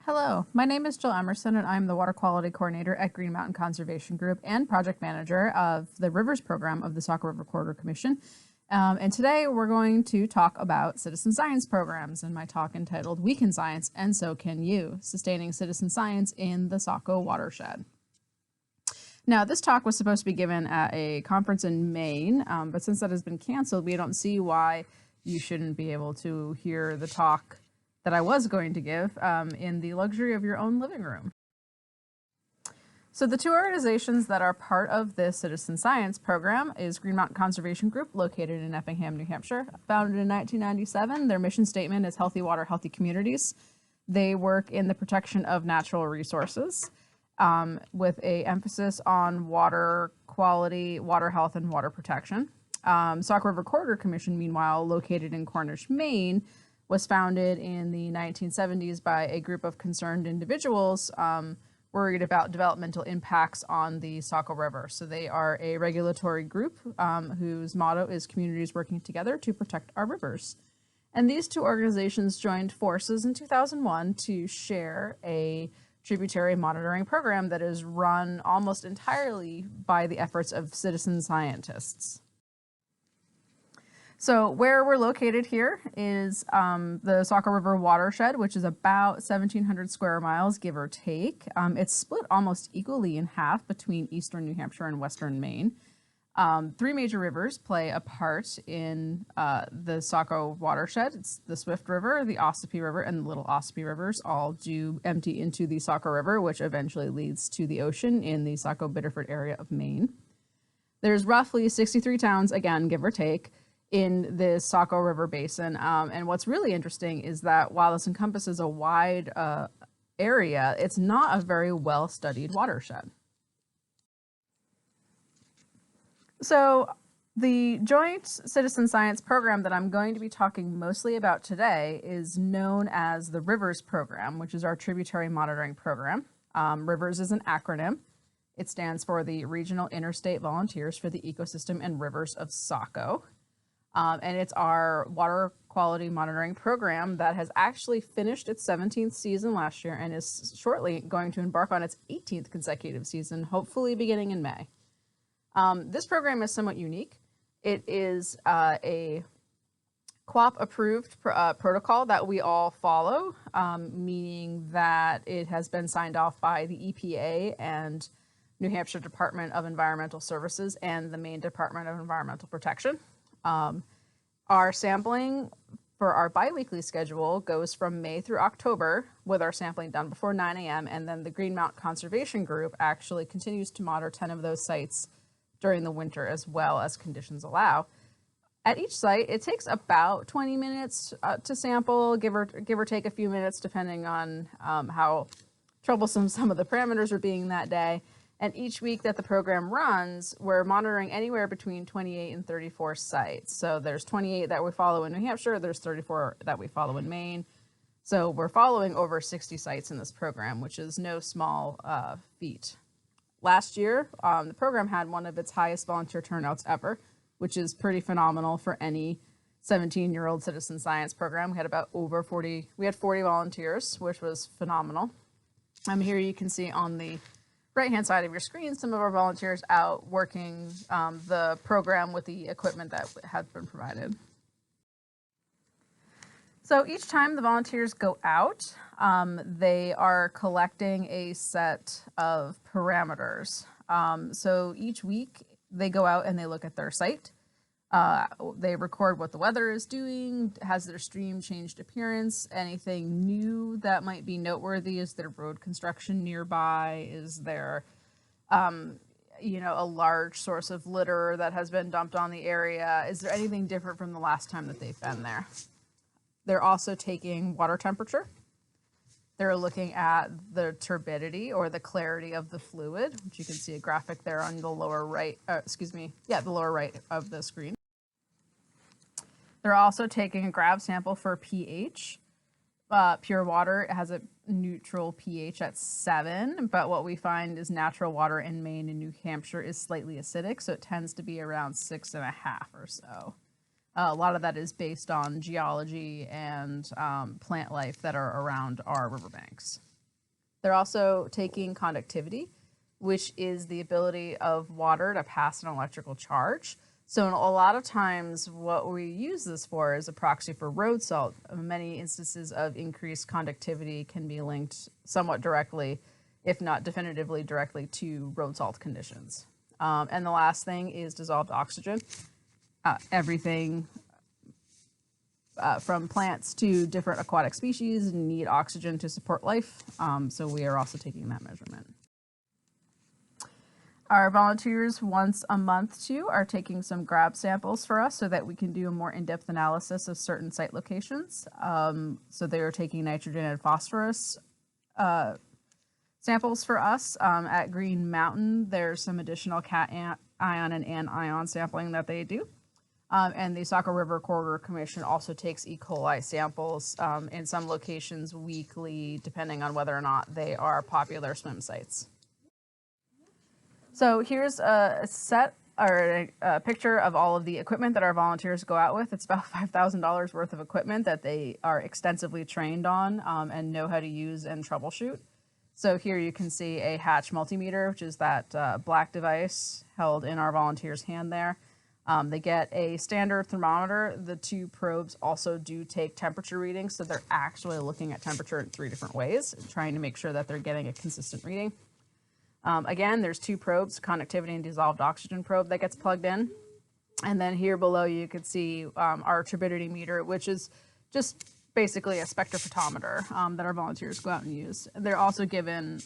Hello, my name is Jill Emerson and I'm the Water Quality Coordinator at Green Mountain Conservation Group and Project Manager of the Rivers Program of the Saco River Corridor Commission. And today we're going to talk about citizen science programs in my talk entitled We Can Science and So Can You, Sustaining Citizen Science in the Saco Watershed. Now, this talk was supposed to be given at a conference in Maine, but since that has been canceled, we don't see why you shouldn't be able to hear the talk that I was going to give in the luxury of your own living room. So the two organizations that are part of this citizen science program is Green Mountain Conservation Group, located in Effingham, New Hampshire. Founded in 1997, their mission statement is Healthy Water, Healthy Communities. They work in the protection of natural resources with an emphasis on water quality, water health, and water protection. Saco River Corridor Commission, meanwhile, located in Cornish, Maine, was founded in the 1970s by a group of concerned individuals worried about developmental impacts on the Saco River. So they are a regulatory group whose motto is communities working together to protect our rivers. And these two organizations joined forces in 2001 to share a tributary monitoring program that is run almost entirely by the efforts of citizen scientists. So where we're located here is the Saco River Watershed, which is about 1,700 square miles, give or take. It's split almost equally in half between eastern New Hampshire and western Maine. Three major rivers play a part in the Saco Watershed. It's the Swift River, the Ossipee River, and the Little Ossipee Rivers all do empty into the Saco River, which eventually leads to the ocean in the Saco-Biddeford area of Maine. There's roughly 63 towns, again, give or take, in the Saco River Basin. And what's really interesting is that while this encompasses a wide area, it's not a very well-studied watershed. So the joint citizen science program that I'm going to be talking mostly about today is known as the Rivers Program, which is our tributary monitoring program. Rivers is an acronym. It stands for the Regional Interstate Volunteers for the Ecosystem and Rivers of Saco. And it's our water quality monitoring program that has actually finished its 17th season last year and is shortly going to embark on its 18th consecutive season, hopefully beginning in May. This program is somewhat unique. It is a QOP-approved protocol that we all follow, meaning that it has been signed off by the EPA and New Hampshire Department of Environmental Services and the Maine Department of Environmental Protection. Our sampling for our biweekly schedule goes from May through October, with our sampling done before 9 a.m. And then the Green Mountain Conservation Group actually continues to monitor 10 of those sites during the winter as well as conditions allow. At each site, it takes about 20 minutes to sample, give or take a few minutes, depending on how troublesome some of the parameters are being that day. And each week that the program runs, we're monitoring anywhere between 28 and 34 sites. So there's 28 that we follow in New Hampshire, there's 34 that we follow in Maine. So we're following over 60 sites in this program, which is no small feat. Last year, the program had one of its highest volunteer turnouts ever, which is pretty phenomenal for any 17-year-old citizen science program. We had about over 40 volunteers, which was phenomenal. Here you can see on the right-hand side of your screen some of our volunteers out working the program with the equipment that has been provided. So each time the volunteers go out, they are collecting a set of parameters. So each week they go out and they look at their site. They record what the weather is doing, has their stream changed appearance, anything new that might be noteworthy, is there road construction nearby, is there a large source of litter that has been dumped on the area, is there anything different from the last time that they've been there. They're also taking water temperature. They're looking at the turbidity or the clarity of the fluid, which you can see a graphic there on the lower right, the lower right of the screen. They're also taking a grab sample for pH. Pure water has a neutral pH at 7, but what we find is natural water in Maine and New Hampshire is slightly acidic, so it tends to be around 6.5 or so. A lot of that is based on geology and plant life that are around our riverbanks. They're also taking conductivity, which is the ability of water to pass an electrical charge. So in a lot of times what we use this for is a proxy for road salt. Many instances of increased conductivity can be linked somewhat directly, if not definitively directly, to road salt conditions. And the last thing is dissolved oxygen. Everything from plants to different aquatic species need oxygen to support life. So we are also taking that measurement. Our volunteers once a month too are taking some grab samples for us so that we can do a more in-depth analysis of certain site locations. So they are taking nitrogen and phosphorus samples for us. At Green Mountain, there's some additional cation and anion sampling that they do. And the Saco River Corridor Commission also takes E. coli samples in some locations weekly, depending on whether or not they are popular swim sites. So here's a set or a picture of all of the equipment that our volunteers go out with. It's about $5,000 worth of equipment that they are extensively trained on and know how to use and troubleshoot. So here you can see a Hatch multimeter, which is that black device held in our volunteer's hand there. They get a standard thermometer. The two probes also do take temperature readings, so they're actually looking at temperature in 3 different ways, trying to make sure that they're getting a consistent reading. Again, there's 2 probes, conductivity and dissolved oxygen probe that gets plugged in. And then here below you can see our turbidity meter, which is just basically a spectrophotometer that our volunteers go out and use. They're also given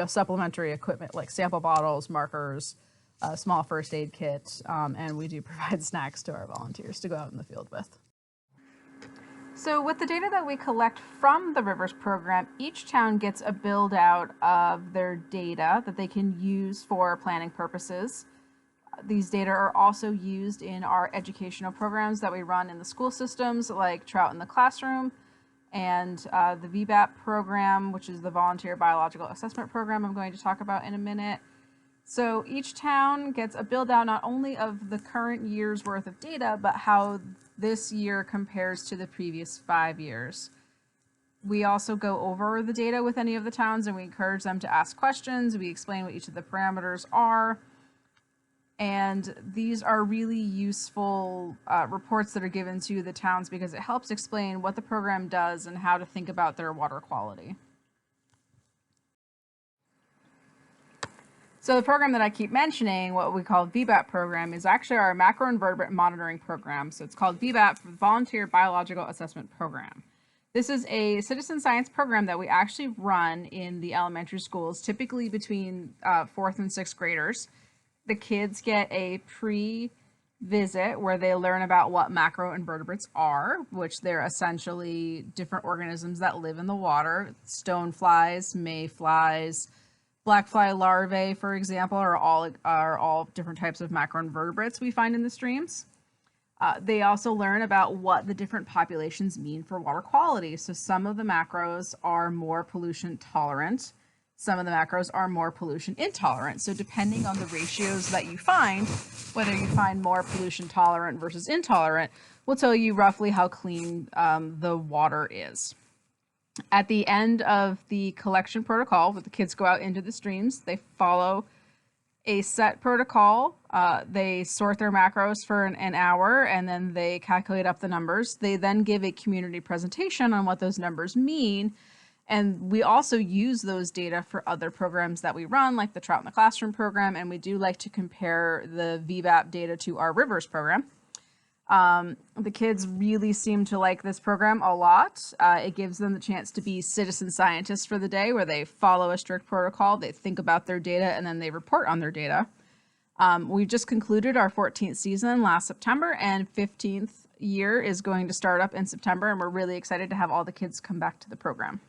supplementary equipment like sample bottles, markers, a small first aid kit, and we do provide snacks to our volunteers to go out in the field with. So with the data that we collect from the Rivers program, each town gets a build out of their data that they can use for planning purposes. These data are also used in our educational programs that we run in the school systems, like Trout in the Classroom, and the VBAP program, which is the Volunteer Biological Assessment Program I'm going to talk about in a minute. So each town gets a build out not only of the current year's worth of data, but how this year compares to the previous 5 years. We also go over the data with any of the towns and we encourage them to ask questions. We explain what each of the parameters are. And these are really useful reports that are given to the towns because it helps explain what the program does and how to think about their water quality. So the program that I keep mentioning, what we call VBAP program, is actually our macroinvertebrate monitoring program. So it's called VBAP, Volunteer Biological Assessment Program. This is a citizen science program that we actually run in the elementary schools, typically between 4th and 6th graders. The kids get a pre-visit where they learn about what macroinvertebrates are, which they're essentially different organisms that live in the water. Stoneflies, mayflies, black fly larvae, for example, are all different types of macroinvertebrates we find in the streams. They also learn about what the different populations mean for water quality. So some of the macros are more pollution tolerant. Some of the macros are more pollution intolerant. So depending on the ratios that you find, whether you find more pollution tolerant versus intolerant, will tell you roughly how clean the water is. At the end of the collection protocol, where the kids go out into the streams, they follow a set protocol. They sort their macros for an hour, and then they calculate up the numbers. They then give a community presentation on what those numbers mean. And we also use those data for other programs that we run, like the Trout in the Classroom program, and we do like to compare the VBAP data to our Rivers program. The kids really seem to like this program a lot. It gives them the chance to be citizen scientists for the day, where they follow a strict protocol, they think about their data, and then they report on their data. We've just concluded our 14th season last September, and 15th year is going to start up in September, and we're really excited to have all the kids come back to the program.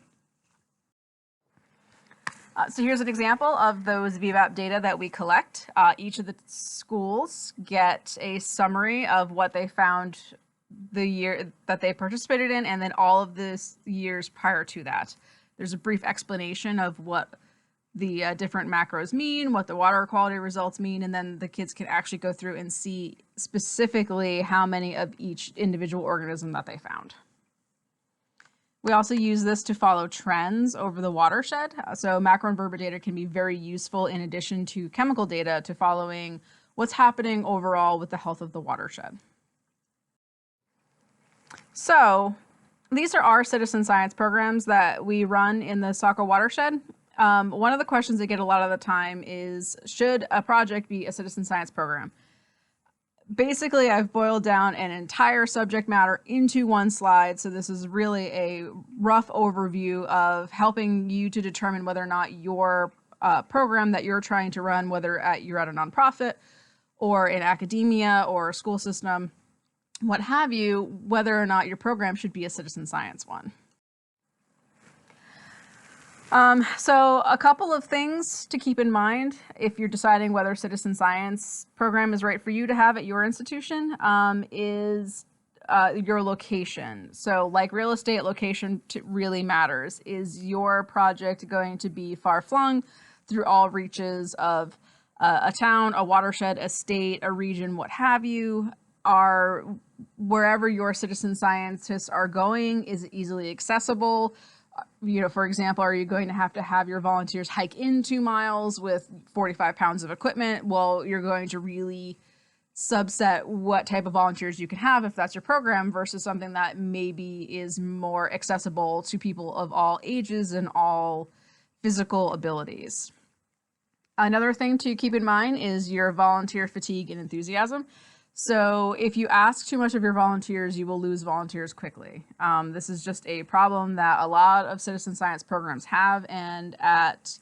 So here's an example of those VBAP data that we collect. Each of the schools get a summary of what they found the year that they participated in, and then all of the years prior to that. There's a brief explanation of what the different macros mean, what the water quality results mean, and then the kids can actually go through and see specifically how many of each individual organism that they found. We also use this to follow trends over the watershed. So macroinvertebrate data can be very useful in addition to chemical data to following what's happening overall with the health of the watershed. So these are our citizen science programs that we run in the Saco Watershed. One of the questions I get a lot of the time is, should a project be a citizen science program? Basically, I've boiled down an entire subject matter into one slide. So this is really a rough overview of helping you to determine whether or not your program that you're trying to run, whether you're at a nonprofit or in academia or a school system, what have you, whether or not your program should be a citizen science one. So a couple of things to keep in mind if you're deciding whether a citizen science program is right for you to have at your institution is your location. So like real estate, location really matters. Is your project going to be far flung through all reaches of a town, a watershed, a state, a region, what have you? Wherever your citizen scientists are going, is it easily accessible? For example, are you going to have your volunteers hike in 2 miles with 45 pounds of equipment? Well, you're going to really subset what type of volunteers you can have if that's your program versus something that maybe is more accessible to people of all ages and all physical abilities. Another thing to keep in mind is your volunteer fatigue and enthusiasm. So if you ask too much of your volunteers, you will lose volunteers quickly. This is just a problem that a lot of citizen science programs have, and at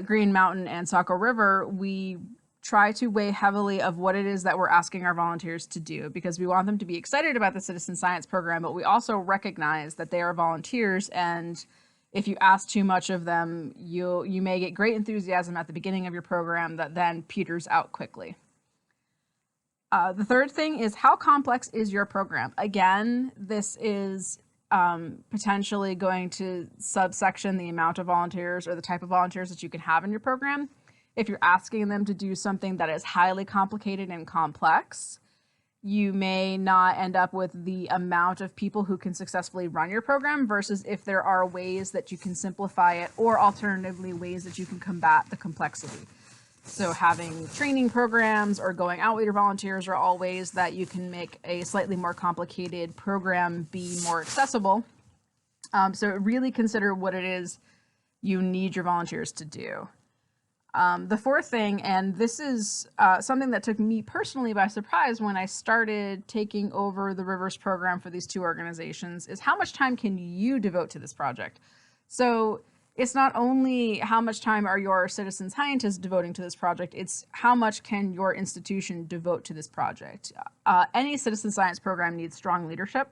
Green Mountain and Saco River, we try to weigh heavily of what it is that we're asking our volunteers to do, because we want them to be excited about the citizen science program, but we also recognize that they are volunteers, and if you ask too much of them, you may get great enthusiasm at the beginning of your program that then peters out quickly. The third thing is, how complex is your program? Again, this is potentially going to subsection the amount of volunteers or the type of volunteers that you can have in your program. If you're asking them to do something that is highly complicated and complex, you may not end up with the amount of people who can successfully run your program versus if there are ways that you can simplify it, or alternatively ways that you can combat the complexity. So having training programs or going out with your volunteers are all ways that you can make a slightly more complicated program be more accessible. So really consider what it is you need your volunteers to do. The fourth thing, and this is something that took me personally by surprise when I started taking over the Rivers program for these two organizations, is how much time can you devote to this project? So it's not only how much time are your citizen scientists devoting to this project, it's how much can your institution devote to this project. Any citizen science program needs strong leadership.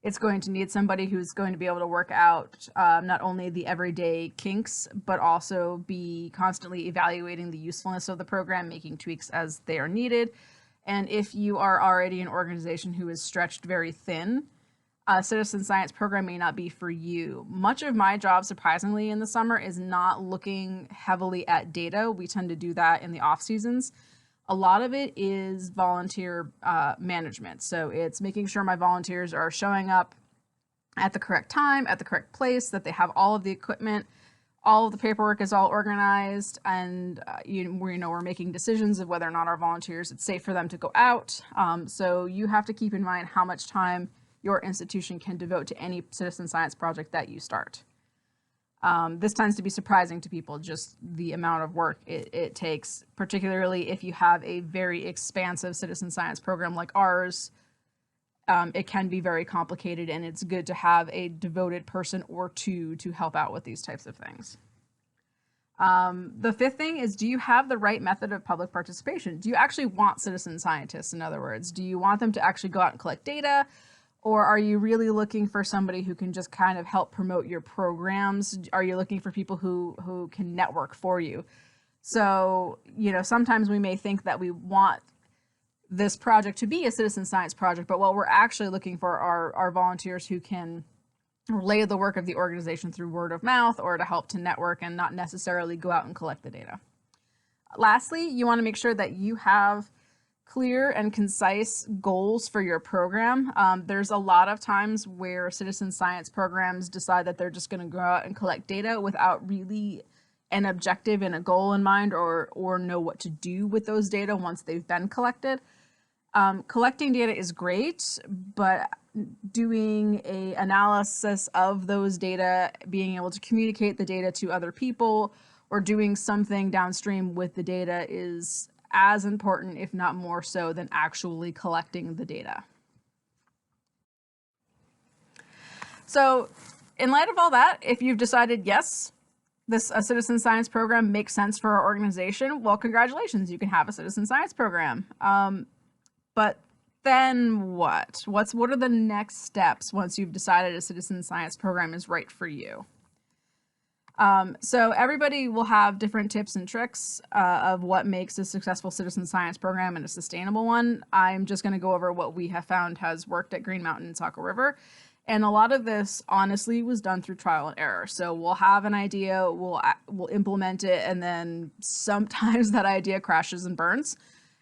It's going to need somebody who's going to be able to work out not only the everyday kinks, but also be constantly evaluating the usefulness of the program, making tweaks as they are needed. And if you are already an organization who is stretched very thin, a citizen science program may not be for you. Much of my job, surprisingly, in the summer is not looking heavily at data. We tend to do that in the off seasons. A lot of it is volunteer management. So it's making sure my volunteers are showing up at the correct time, at the correct place, that they have all of the equipment, all of the paperwork is all organized, and we're making decisions of whether or not our volunteers, it's safe for them to go out. So you have to keep in mind how much time your institution can devote to any citizen science project that you start. This tends to be surprising to people, just the amount of work it takes, particularly if you have a very expansive citizen science program like ours. It can be very complicated, and it's good to have a devoted person or two to help out with these types of things. The fifth thing is, do you have the right method of public participation? Do you actually want citizen scientists, in other words? Do you want them to actually go out and collect data? Or are you really looking for somebody who can just kind of help promote your programs? Are you looking for people who can network for you? So, sometimes we may think that we want this project to be a citizen science project, but what we're actually looking for are our volunteers who can relay the work of the organization through word of mouth or to help to network and not necessarily go out and collect the data. Lastly, you want to make sure that you have clear and concise goals for your program. There's a lot of times where citizen science programs decide that they're just going to go out and collect data without really an objective and a goal in mind, or know what to do with those data once they've been collected. Collecting data is great, but doing an analysis of those data, being able to communicate the data to other people, or doing something downstream with the data is as important, if not more so, than actually collecting the data. So in light of all that, if you've decided, yes, a citizen science program makes sense for our organization, well, congratulations, you can have a citizen science program. But then what? What are the next steps once you've decided a citizen science program is right for you? So everybody will have different tips and tricks of what makes a successful citizen science program and a sustainable one. I'm just going to go over what we have found has worked at Green Mountain and Saco River. And a lot of this, honestly, was done through trial and error. So we'll have an idea, we'll implement it, and then sometimes that idea crashes and burns.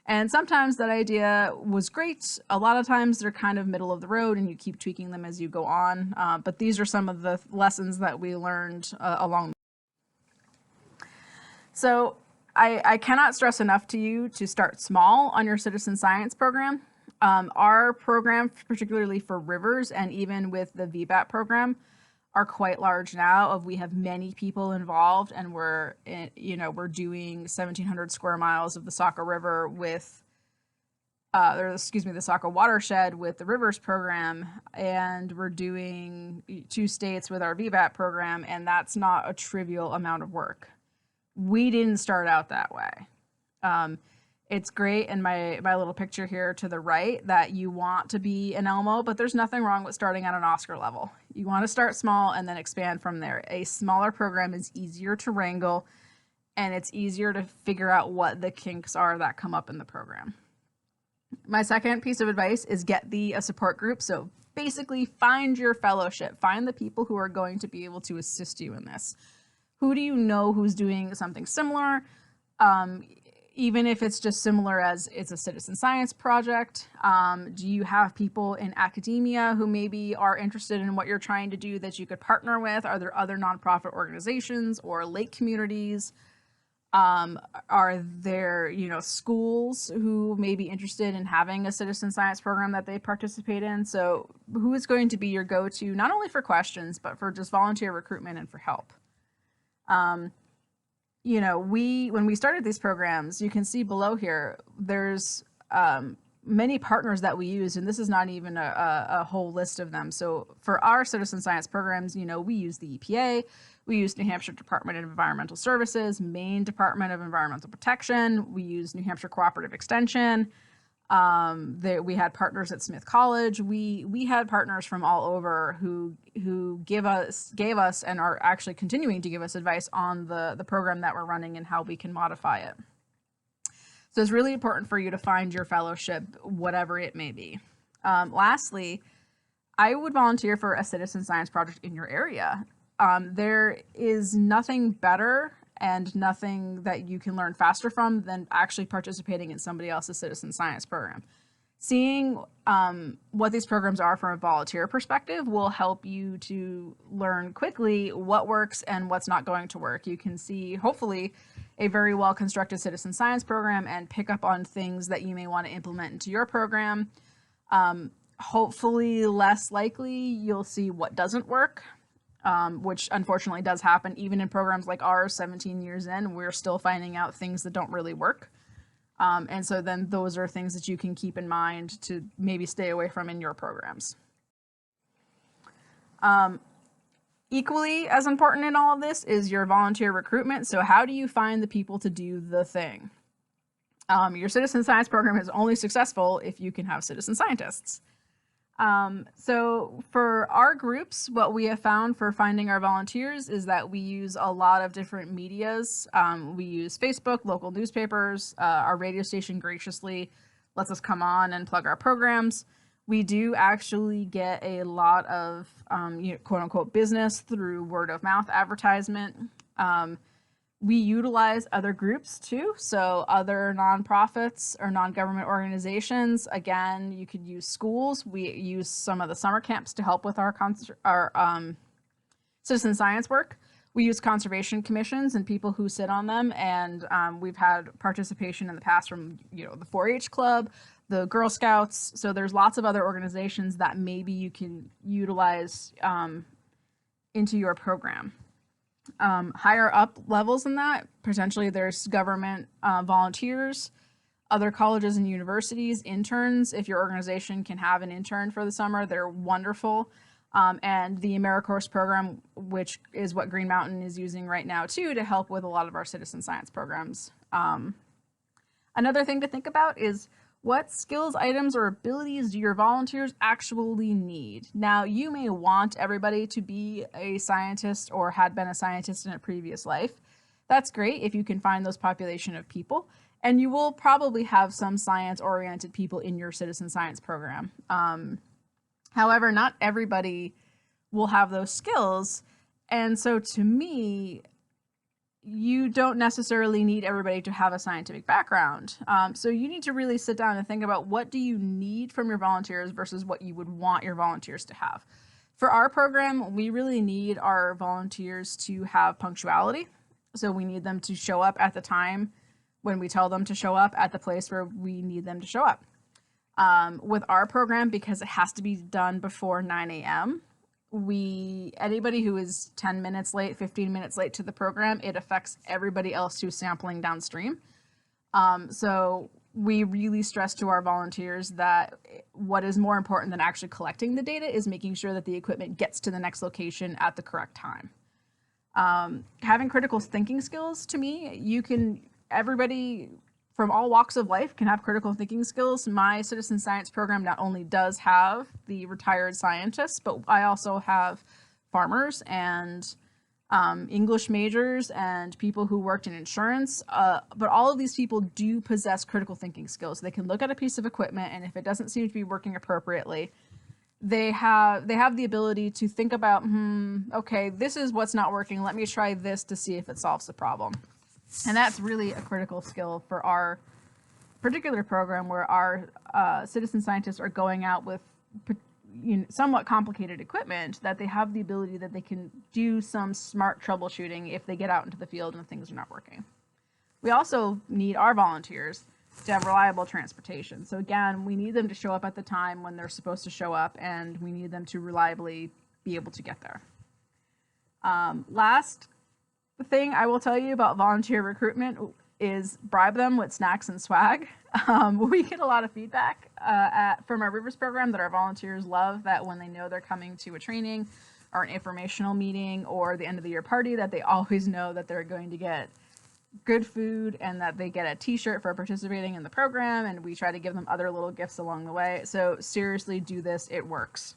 And sometimes that idea was great. A lot of times they're kind of middle of the road and you keep tweaking them as you go on. But these are some of the lessons that we learned along. So I cannot stress enough to you to start small on your citizen science program. Our program, particularly for rivers and even with the VBAT program, are quite large now. We have many people involved, and we're doing 1,700 square miles of the Saco River with, the Saco Watershed with the Rivers program, and we're doing 2 states with our VBAT program, and that's not a trivial amount of work. We didn't start out that way. It's great in my little picture here to the right that you want to be an Elmo, but there's nothing wrong with starting at an Oscar level. You want to start small and then expand from there. A smaller program is easier to wrangle, and it's easier to figure out what the kinks are that come up in the program. My second piece of advice is get a support group. So basically find your fellowship, find the people who are going to be able to assist you in this. Who do you know who's doing something similar? Even if it's just similar as it's a citizen science project. Do you have people in academia who maybe are interested in what you're trying to do that you could partner with? Are there other nonprofit organizations or lake communities? Are there, schools who may be interested in having a citizen science program that they participate in? So who is going to be your go-to, not only for questions, but for just volunteer recruitment and for help? When we started these programs, you can see below here, there's many partners that we use, and this is not even a whole list of them. So for our citizen science programs, we use the EPA, we use New Hampshire Department of Environmental Services, Maine Department of Environmental Protection, we use New Hampshire Cooperative Extension. We had partners at Smith College. We had partners from all over who gave us and are actually continuing to give us advice on the program that we're running and how we can modify it. So it's really important for you to find your fellowship, whatever it may be. Lastly, I would volunteer for a citizen science project in your area. There is nothing better and nothing that you can learn faster from than actually participating in somebody else's citizen science program. Seeing what these programs are from a volunteer perspective will help you to learn quickly what works and what's not going to work. You can see, hopefully, a very well-constructed citizen science program and pick up on things that you may want to implement into your program. Hopefully, less likely, you'll see what doesn't work. Which unfortunately does happen even in programs like ours. 17 years in, we're still finding out things that don't really work. And so then those are things that you can keep in mind to maybe stay away from in your programs. Equally as important in all of this is your volunteer recruitment. So how do you find the people to do the thing? Your citizen science program is only successful if you can have citizen scientists. So for our groups, what we have found for finding our volunteers is that we use a lot of different medias. We use Facebook, local newspapers, our radio station graciously lets us come on and plug our programs. We do actually get a lot of, quote unquote, business through word of mouth advertisement. We utilize other groups too, so other nonprofits or non-government organizations. Again, you could use schools. We use some of the summer camps to help with our citizen science work. We use conservation commissions and people who sit on them, and we've had participation in the past from the 4-H club, the Girl Scouts. So there's lots of other organizations that maybe you can utilize into your program. Higher up levels than that, potentially there's government volunteers, other colleges and universities, interns. If your organization can have an intern for the summer, they're wonderful. And the AmeriCourse program, which is what Green Mountain is using right now too, to help with a lot of our citizen science programs. Another thing to think about is what skills, items, or abilities do your volunteers actually need? Now, you may want everybody to be a scientist or had been a scientist in a previous life. That's great if you can find those population of people. And you will probably have some science-oriented people in your citizen science program. However, not everybody will have those skills. And so to me, you don't necessarily need everybody to have a scientific background. So you need to really sit down and think about what do you need from your volunteers versus what you would want your volunteers to have. For our program, we really need our volunteers to have punctuality. So we need them to show up at the time when we tell them to show up at the place where we need them to show up. With our program, because it has to be done before 9 a.m., anybody who is 10 minutes late, 15 minutes late to the program, it affects everybody else who's sampling downstream. So we really stress to our volunteers that what is more important than actually collecting the data is making sure that the equipment gets to the next location at the correct time. Having critical thinking skills, to me, everybody from all walks of life can have critical thinking skills. My citizen science program not only does have the retired scientists, but I also have farmers and English majors and people who worked in insurance. But all of these people do possess critical thinking skills. They can look at a piece of equipment, and if it doesn't seem to be working appropriately, they have the ability to think about, okay, this is what's not working. Let me try this to see if it solves the problem. And that's really a critical skill for our particular program, where our citizen scientists are going out with somewhat complicated equipment, that they have the ability that they can do some smart troubleshooting if they get out into the field and things are not working. We also need our volunteers to have reliable transportation. So again, we need them to show up at the time when they're supposed to show up, and we need them to reliably be able to get there. Last thing I will tell you about volunteer recruitment is bribe them with snacks and swag. We get a lot of feedback from our Rivers program that our volunteers love, that when they know they're coming to a training or an informational meeting or the end of the year party, that they always know that they're going to get good food and that they get a t-shirt for participating in the program, and we try to give them other little gifts along the way. So seriously, do this, it works.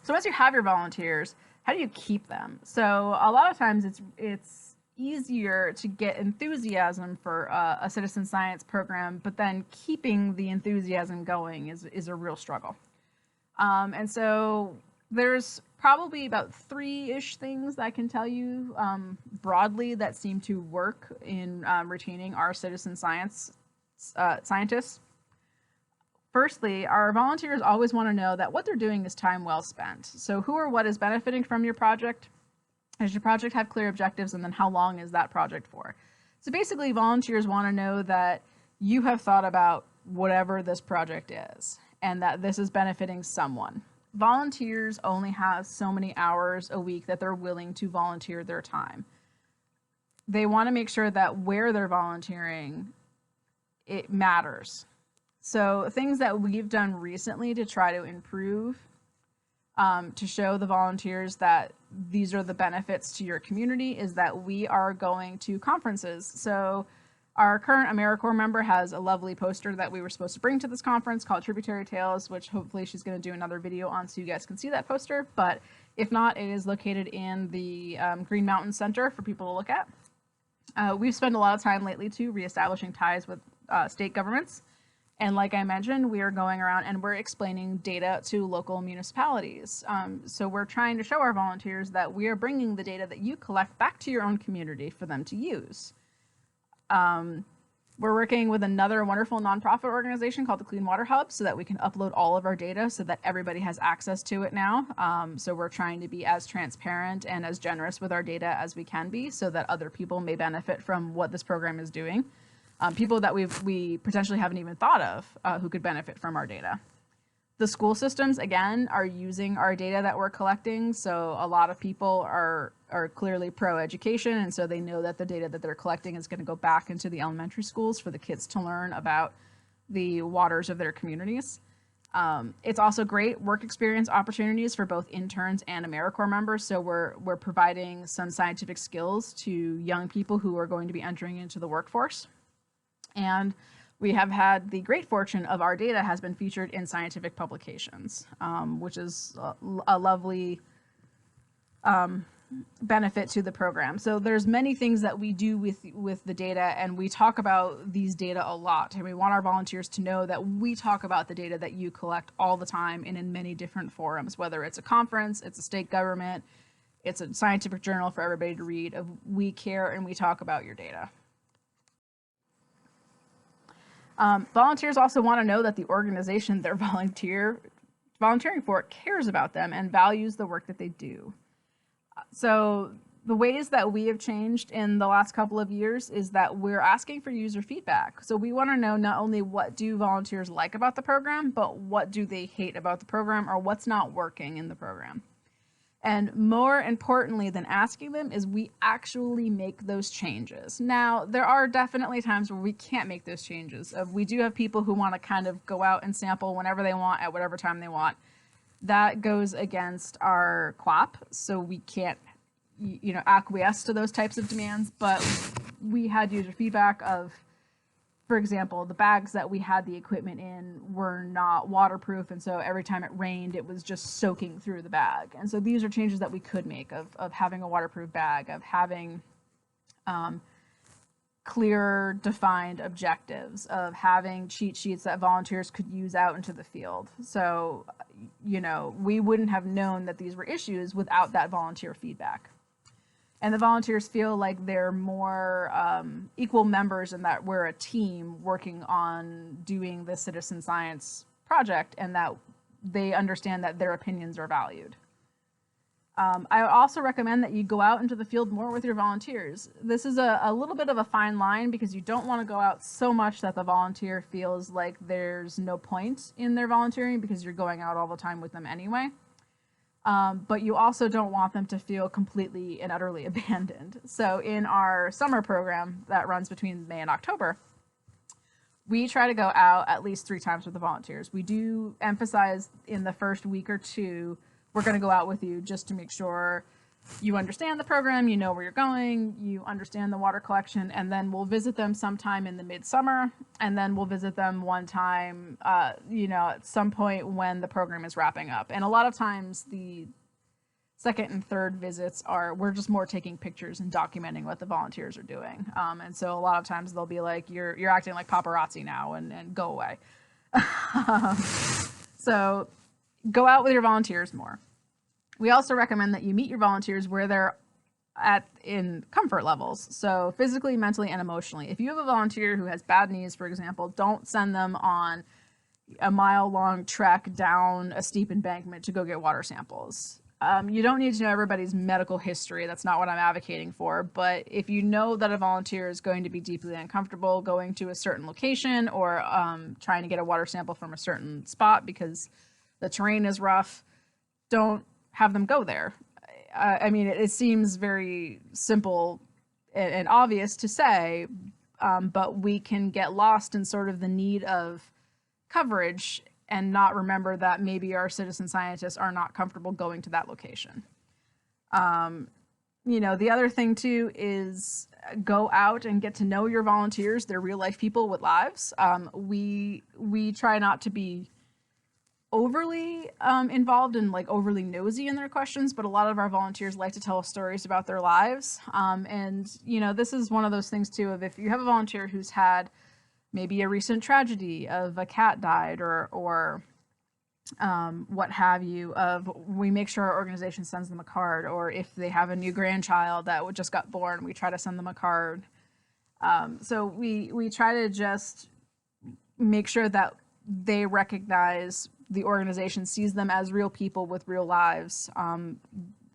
So once you have your volunteers, how do you keep them? So a lot of times it's easier to get enthusiasm for a citizen science program, but then keeping the enthusiasm going is a real struggle. And so there's probably about 3-ish things that I can tell you broadly that seem to work in retaining our citizen science scientists. Firstly, our volunteers always want to know that what they're doing is time well spent. So who or what is benefiting from your project? Does your project have clear objectives? And then how long is that project for? So basically, volunteers want to know that you have thought about whatever this project is and that this is benefiting someone. Volunteers only have so many hours a week that they're willing to volunteer their time. They want to make sure that where they're volunteering, it matters. So things that we've done recently to try to improve, to show the volunteers that these are the benefits to your community, is that we are going to conferences. So our current AmeriCorps member has a lovely poster that we were supposed to bring to this conference called Tributary Tales, which hopefully she's going to do another video on so you guys can see that poster. But if not, it is located in the Green Mountain Center for people to look at. We've spent a lot of time lately too reestablishing ties with state governments. And like I mentioned, we are going around and we're explaining data to local municipalities. So we're trying to show our volunteers that we are bringing the data that you collect back to your own community for them to use. We're working with another wonderful nonprofit organization called the Clean Water Hub so that we can upload all of our data so that everybody has access to it now. So we're trying to be as transparent and as generous with our data as we can be so that other people may benefit from what this program is doing. People that we potentially haven't even thought of who could benefit from our data. The school systems, again, are using our data that we're collecting. So a lot of people are clearly pro-education, and so they know that the data that they're collecting is going to go back into the elementary schools for the kids to learn about the waters of their communities. It's also great work experience opportunities for both interns and AmeriCorps members. So we're providing some scientific skills to young people who are going to be entering into the workforce. And we have had the great fortune of our data has been featured in scientific publications, which is a lovely benefit to the program. So there's many things that we do with the data, and we talk about these data a lot. And we want our volunteers to know that we talk about the data that you collect all the time and in many different forums, whether it's a conference, it's a state government, it's a scientific journal for everybody to read. We care and we talk about your data. Volunteers also want to know that the organization they're volunteering for cares about them and values the work that they do. So the ways that we have changed in the last couple of years is that we're asking for user feedback. So we want to know not only what do volunteers like about the program, but what do they hate about the program or what's not working in the program. And more importantly than asking them is we actually make those changes. Now, there are definitely times where we can't make those changes. We do have people who want to kind of go out and sample whenever they want at whatever time they want. That goes against our QAP, so we can't, acquiesce to those types of demands. But we had user feedback of, for example, the bags that we had the equipment in were not waterproof, and so every time it rained, it was just soaking through the bag. And so these are changes that we could make of having a waterproof bag, of having clear, defined objectives, of having cheat sheets that volunteers could use out into the field. So, we wouldn't have known that these were issues without that volunteer feedback. And the volunteers feel like they're more equal members and that we're a team working on doing the citizen science project and that they understand that their opinions are valued. I also recommend that you go out into the field more with your volunteers. This is a little bit of a fine line because you don't want to go out so much that the volunteer feels like there's no point in their volunteering because you're going out all the time with them anyway. But you also don't want them to feel completely and utterly abandoned. So in our summer program that runs between May and October, we try to go out at least 3 times with the volunteers. We do emphasize in the first week or 2, we're going to go out with you just to make sure you understand the program, you know where you're going, you understand the water collection, and then we'll visit them sometime in the midsummer, and then we'll visit them one time, at some point when the program is wrapping up. And a lot of times the second and third visits we're just more taking pictures and documenting what the volunteers are doing. And so a lot of times they'll be like, you're acting like paparazzi now and go away. So go out with your volunteers more. We also recommend that you meet your volunteers where they're at in comfort levels. So physically, mentally, and emotionally. If you have a volunteer who has bad knees, for example, don't send them on a mile-long trek down a steep embankment to go get water samples. You don't need to know everybody's medical history. That's not what I'm advocating for. But if you know that a volunteer is going to be deeply uncomfortable going to a certain location or trying to get a water sample from a certain spot because the terrain is rough, don't have them go there. It seems very simple and obvious to say, but we can get lost in sort of the need of coverage and not remember that maybe our citizen scientists are not comfortable going to that location. The other thing too is go out and get to know your volunteers. They're real life people with lives. We try not to be overly involved and overly nosy in their questions, but a lot of our volunteers like to tell us stories about their lives. This is one of those things too of if you have a volunteer who's had maybe a recent tragedy of a cat died or what have you, of we make sure our organization sends them a card, or if they have a new grandchild that just got born, we try to send them a card. So we try to just make sure that they recognize the organization sees them as real people with real lives,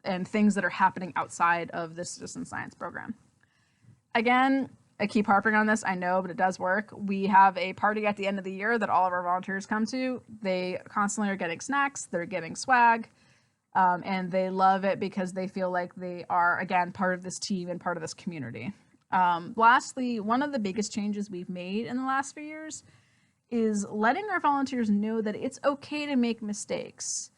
and things that are happening outside of the citizen science program. Again, I keep harping on this, I know, but it does work. We have a party at the end of the year that all of our volunteers come to. They constantly are getting snacks, they're getting swag, and they love it because they feel like they are, again, part of this team and part of this community. Lastly, one of the biggest changes we've made in the last few years is letting our volunteers know that it's okay to make mistakes.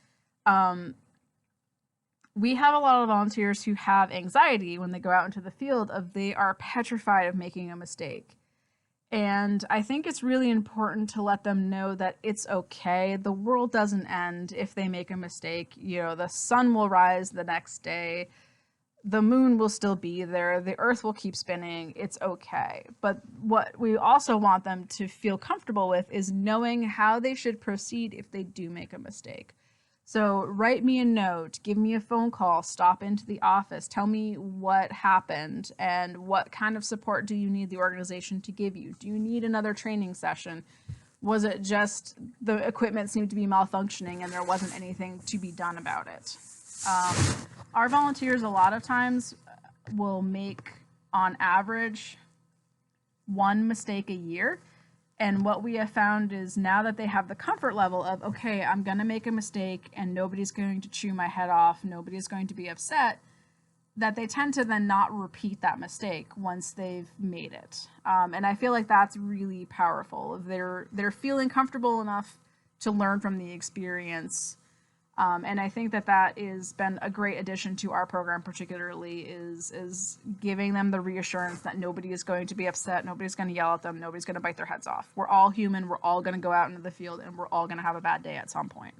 We have a lot of volunteers who have anxiety when they go out into the field of they are petrified of making a mistake. And I think it's really important to let them know that it's okay. The world doesn't end if they make a mistake. You know, the sun will rise the next day. The moon will still be there. The earth will keep spinning. It's okay. But what we also want them to feel comfortable with is knowing how they should proceed if they do make a mistake. So write me a note, give me a phone call, stop into the office, tell me what happened and what kind of support do you need the organization to give you? Do you need another training session? Was it just the equipment seemed to be malfunctioning and there wasn't anything to be done about it? Our volunteers a lot of times will make, on average, one mistake a year. And what we have found is now that they have the comfort level of, okay, I'm going to make a mistake and nobody's going to chew my head off, nobody's going to be upset, that they tend to then not repeat that mistake once they've made it. And I feel like that's really powerful. They're feeling comfortable enough to learn from the experience. And I think that has been a great addition to our program, particularly is giving them the reassurance that nobody is going to be upset, nobody's going to yell at them, nobody's going to bite their heads off. We're all human, we're all going to go out into the field, and we're all going to have a bad day at some point.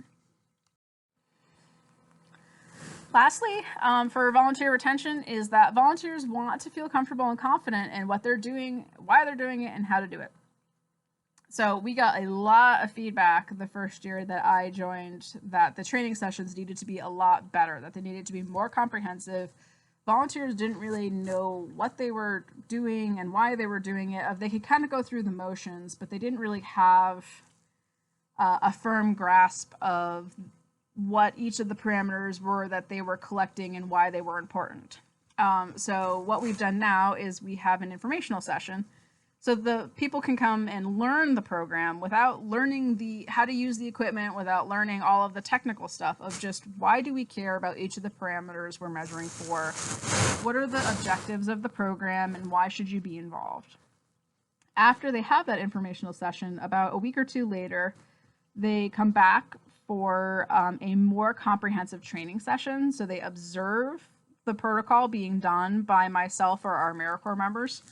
Lastly, for volunteer retention is that volunteers want to feel comfortable and confident in what they're doing, why they're doing it, and how to do it. So we got a lot of feedback the first year that I joined that the training sessions needed to be a lot better, that they needed to be more comprehensive. Volunteers didn't really know what they were doing and why they were doing it. They could kind of go through the motions, but they didn't really have a firm grasp of what each of the parameters were that they were collecting and why they were important. So what we've done now is we have an informational session so the people can come and learn the program without learning how to use the equipment, without learning all of the technical stuff of just why do we care about each of the parameters we're measuring for, what are the objectives of the program, and why should you be involved. After they have that informational session, about a week or two later, they come back for a more comprehensive training session. So they observe the protocol being done by myself or our AmeriCorps members,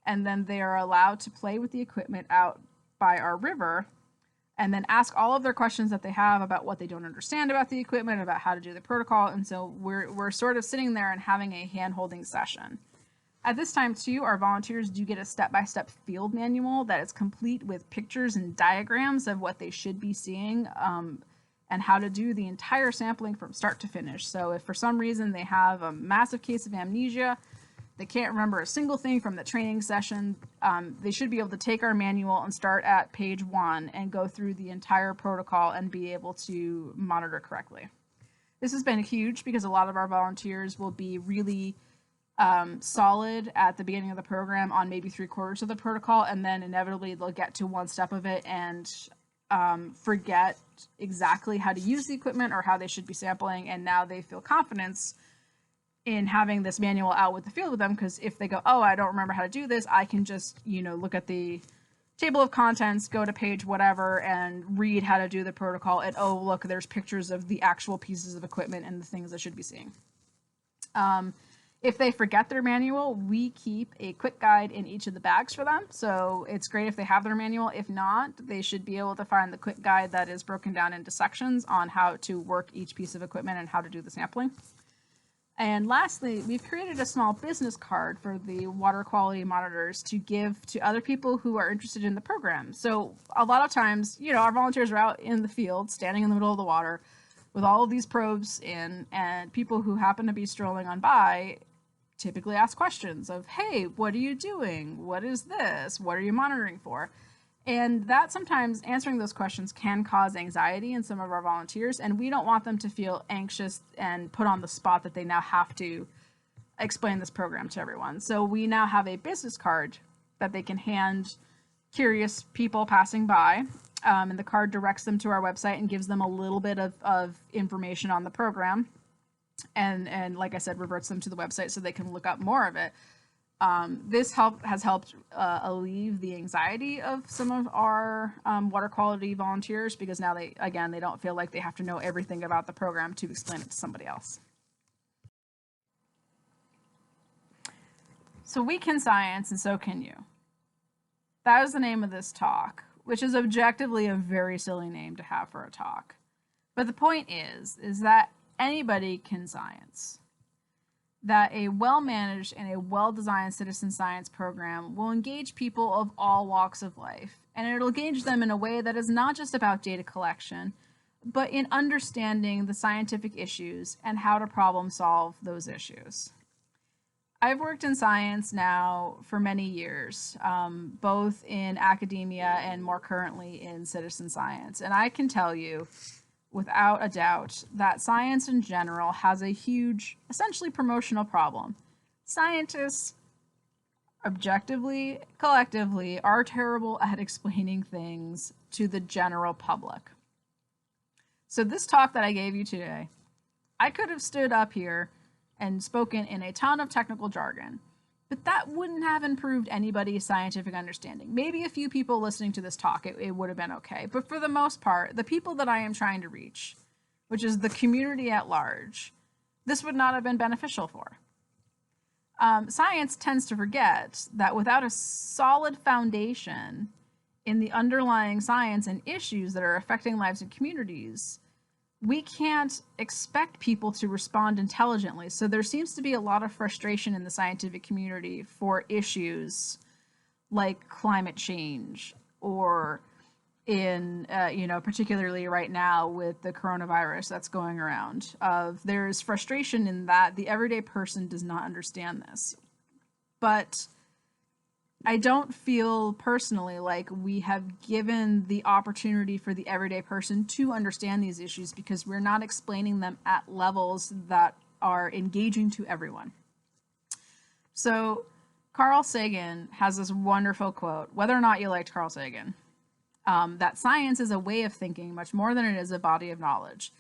and then they are allowed to play with the equipment out by our river and then ask all of their questions that they have about what they don't understand about the equipment, about how to do the protocol. And so we're sort of sitting there and having a hand-holding session. At this time, too, our volunteers do get a step-by-step field manual that is complete with pictures and diagrams of what they should be seeing and how to do the entire sampling from start to finish. So if for some reason they have a massive case of amnesia, they can't remember a single thing from the training session, they should be able to take our manual and start at page 1 and go through the entire protocol and be able to monitor correctly. This has been huge because a lot of our volunteers will be really solid at the beginning of the program on maybe 3/4 of the protocol, and then inevitably they'll get to one step of it and forget exactly how to use the equipment or how they should be sampling, and now they feel confidence in having this manual out with the field with them, because if they go, oh, I don't remember how to do this, I can just, look at the table of contents, go to page whatever, and read how to do the protocol, and oh, look, there's pictures of the actual pieces of equipment and the things they should be seeing. If they forget their manual, we keep a quick guide in each of the bags for them. So it's great if they have their manual. If not, they should be able to find the quick guide that is broken down into sections on how to work each piece of equipment and how to do the sampling. And lastly, we've created a small business card for the water quality monitors to give to other people who are interested in the program. So a lot of times, our volunteers are out in the field, standing in the middle of the water with all of these probes in, and people who happen to be strolling on by typically ask questions of, hey, what are you doing? What is this? What are you monitoring for? And that sometimes answering those questions can cause anxiety in some of our volunteers, and we don't want them to feel anxious and put on the spot that they now have to explain this program to everyone. So we now have a business card that they can hand curious people passing by, and the card directs them to our website and gives them a little bit of information on the program, and like I said, reverts them to the website so they can look up more of it. This has helped alleviate the anxiety of some of our water quality volunteers, because now they don't feel like they have to know everything about the program to explain it to somebody else. So we can science, and so can you. That was the name of this talk, which is objectively a very silly name to have for a talk. But the point is that anybody can science. That a well-managed and a well-designed citizen science program will engage people of all walks of life, and it'll engage them in a way that is not just about data collection, but in understanding the scientific issues and how to problem solve those issues. I've worked in science now for many years, both in academia and more currently in citizen science, and I can tell you without a doubt that science in general has a huge, essentially promotional problem. Scientists, objectively, collectively, are terrible at explaining things to the general public. So this talk that I gave you today, I could have stood up here and spoken in a ton of technical jargon, but that wouldn't have improved anybody's scientific understanding. Maybe a few people listening to this talk, it would have been okay. But for the most part, the people that I am trying to reach, which is the community at large, this would not have been beneficial for. Science tends to forget that without a solid foundation in the underlying science and issues that are affecting lives and communities, we can't expect people to respond intelligently. So there seems to be a lot of frustration in the scientific community for issues like climate change, or in, particularly right now with the coronavirus that's going around. There's frustration in that the everyday person does not understand this. But I don't feel personally like we have given the opportunity for the everyday person to understand these issues, because we're not explaining them at levels that are engaging to everyone. So Carl Sagan has this wonderful quote, whether or not you liked Carl Sagan, that science is a way of thinking much more than it is a body of knowledge.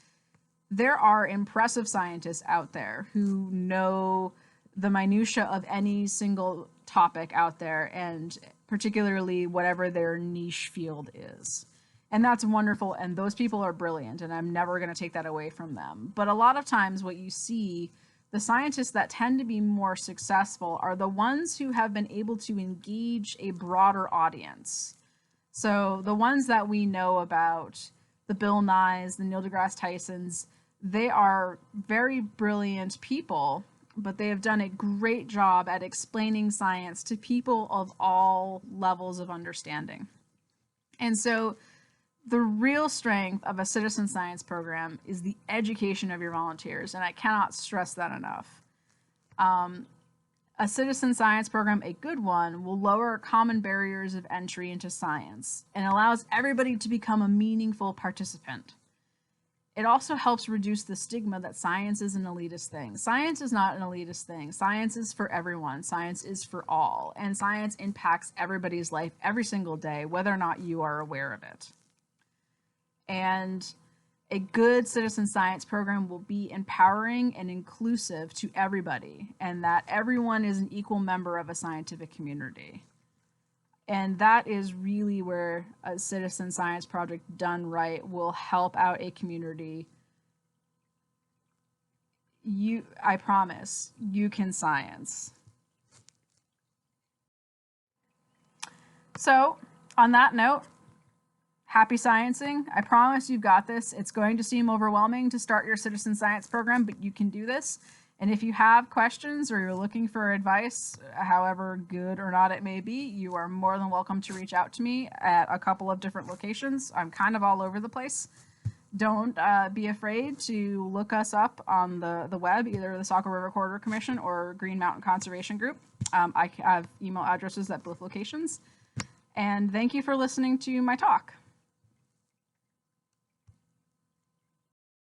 There are impressive scientists out there who know the minutia of any single topic out there, and particularly whatever their niche field is. And that's wonderful, and those people are brilliant, and I'm never going to take that away from them. But a lot of times what you see, the scientists that tend to be more successful are the ones who have been able to engage a broader audience. So the ones that we know about, the Bill Nyes, the Neil deGrasse Tysons, they are very brilliant people, but they have done a great job at explaining science to people of all levels of understanding. And so the real strength of a citizen science program is the education of your volunteers, and I cannot stress that enough. A citizen science program, a good one, will lower common barriers of entry into science and allows everybody to become a meaningful participant. It also helps reduce the stigma that science is an elitist thing. Science is not an elitist thing. Science is for everyone. Science is for all. And science impacts everybody's life every single day, whether or not you are aware of it. And a good citizen science program will be empowering and inclusive to everybody, and that everyone is an equal member of a scientific community. And that is really where a citizen science project done right will help out a community. I promise, you can science. So, on that note, happy sciencing. I promise you've got this. It's going to seem overwhelming to start your citizen science program, but you can do this. And if you have questions or you're looking for advice, however good or not it may be, you are more than welcome to reach out to me at a couple of different locations. I'm kind of all over the place. Don't be afraid to look us up on the web, either the Saco River Corridor Commission or Green Mountain Conservation Group. I have email addresses at both locations. And thank you for listening to my talk.